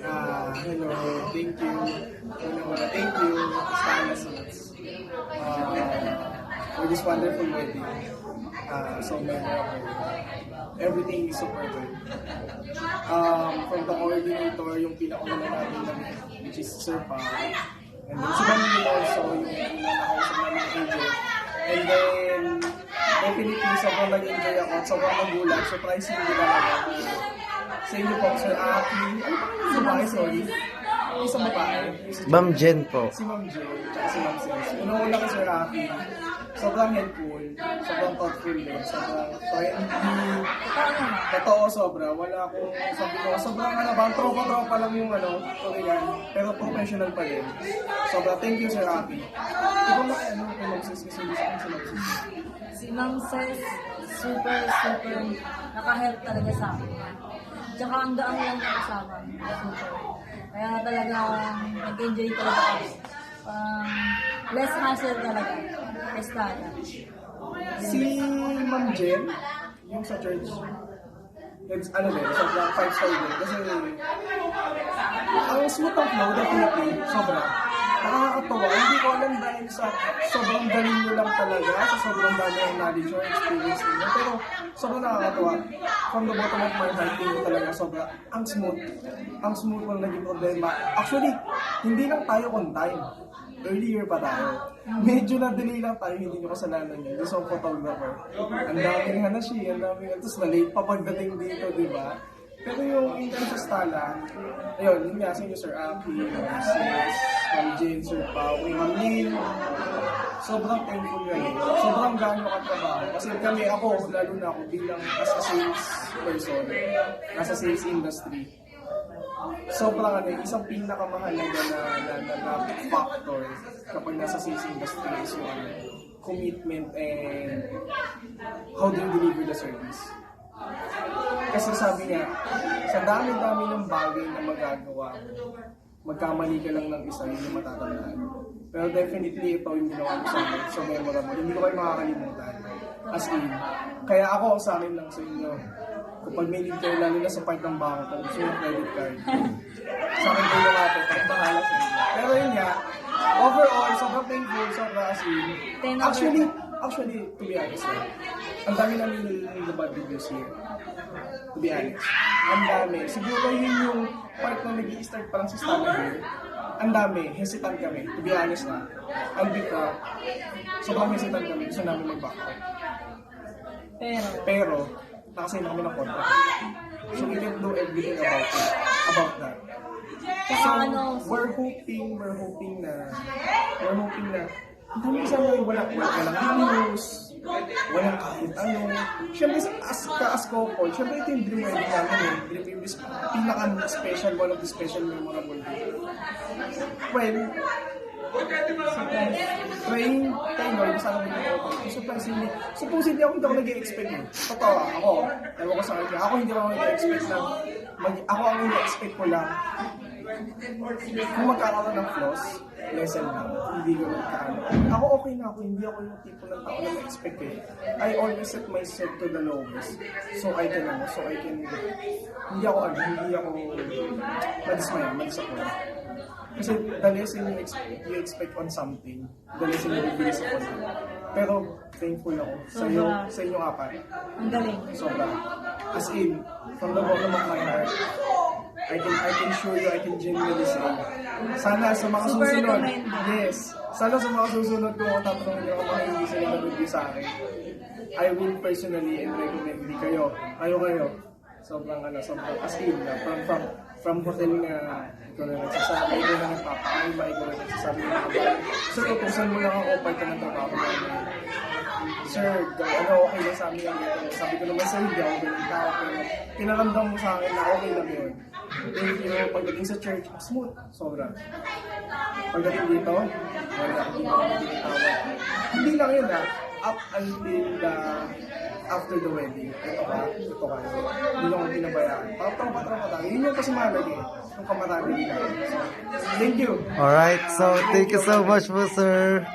Hello, thank you. Thank you, Stella Suits, for this wonderful wedding. So memorable. Everything is super good. From the coordinator, yung pinakauna namin na which is Sir Pa. And then si Mami also, yung nakausap namin ng agent. And then, definitely, sobrang nag-enjoy ako at sobrang nagulat. Surprising din talaga. Sa inyo po, Sir Aki. Ano pa yung babae, sorry? Isang babae. Ma'am Jen po. Si Ma'am Jen, tsaka si Ma'am Sis. Una-una kay Sir Aki. Sobrang helpful. Sobrang thoughtful din. Sobrang friendly. Totoo, sobra. Wala akong sabi ko. Sobrang tropa-tropa lang yung Korean. Pero professional pa din. Sobra, thank you, Sir Aki. Ikaw na kay Ma'am Sis kasi hindi sa akin si Ma'am Sis. Si Ma'am Sis, super naka-help talaga sa akin. Tsaka ang daan lang na kasama. Super. Kaya talaga nag-enjoy talaga ako. Less hassle talaga. Estada. Si Ma'am Jen, yung sa church, it's sobrang 5-star din. Kasi, ang smooth of flow, definitely, sobra. Nakakatawa. Hindi ko alam dahil sa sobrang galing nyo lang talaga, sa sobrang dami ng knowledge or experience nyo. Pero, sobrang nakakatawa. From the bottom of my heart, hindi ko talaga sobra. Ang smooth. Ang smooth ng naging problema. Actually, hindi lang tayo on time. Earlier pa tayo. Medyo na-delay lang tayo, hindi nyo kasalanan yun. Gusto ang photographer. Ang daming hanashi, ang daming tapos na-late pa pagdating dito, di ba? Pero yung intern sa Stala, ayun, yun nga, sa inyo, Sir Aki, Ma'am Sis, Ma'am Jane, Sir Pao, Ma'am Lynn, sobrang thankful yun. Sobrang gaano katrabaho. Kasi ako, lalo na ako bilang as a sales person, nasa sales industry. Sobrang isang pinakamahalaga na factor kapag nasa sales industry is yung commitment and how do you deliver the service. Kasi sabi niya, sa dami-dami ng bagay na magagawa mo, magkamali ka lang ng isa, yun yung matatandaan. Pero definitely ito yung ginawa ko sa akin, so memorable. Hindi ko kayo makakalimutan. As in, kaya ako sa akin lang sa inyo, kapag may need kayo, lalo na sa part ng bangko, gusto yung credit card. Sa akin kayo natin, pag bahala sa inyo. Pero yun nga, overall, sobrang thankful, sobrang as in. Actually, to be honest, ang dami namin nililabad videos here. To be honest. Ang dami. Siguro yun yung part na nag-i-start pa lang sa Stala here. Ang dami. Hesitant kami. To be honest na. I'll be proud. Sobrang hesitant kami. Gusto namin mag-back out. Pero, nakasign na kami ng contract. So we can do everything about that. So, we're hoping na ang dami sana walang news, walang kahit ano. Siyempre, as couple, siyempre ito yung dream wedding namin Dream is pinaka-special, one of the special memorable day. Well, praying kay Lord, sana mo ito. Supposedly ako hindi ako nag-i-expect Totoo, ewan ko sa kanya. Ako hindi ako nag-i-expect na, ako ang nag-i-expect ko lang, kung magkakaroon ng flaws, lesson lang. Hindi ko magkakaroon. Ako okay na ako. Hindi ako yung tipo ng tao na na-expect I always set myself to the lowest. So I can, hindi ako madisappoint. Kasi the lesson you expect on something, the lesson you will sa content. Pero thankful ako sa inyo apat. Ang galing. Sobra. As in, from the bottom of my heart, I can show you, I can genuinely say. Sana sa mga susunod, sana sa mga susunod kung tatanungin niyo kung hindi sila nag-review sa akin, I will personally and recommend kayo. Sobrang as in, from hotel nga, ikaw na nagsasabi, ikaw na nagpapakalma, ikaw na nagsasabi ng mga bagay. So, tutusan mo lang ako, pag ka ng trabaho namin. Sir, okay lang sa amin yan. Sabi ko naman sa hindi ako ganun tao, pero pinaramdam mo sa akin na okay lang yun. Thank you. Pagdating sa church, smooth. Sobra. Pagdating dito, wala. Hindi ako nagtitawag. Hindi lang yun up until after the wedding. Ito ka. Hindi lang ako pinabayaan. Patrapa tayo. Yun yung kasi mahalaga yung kamarami nila. So, thank you. Alright, so thank you so much po, sir.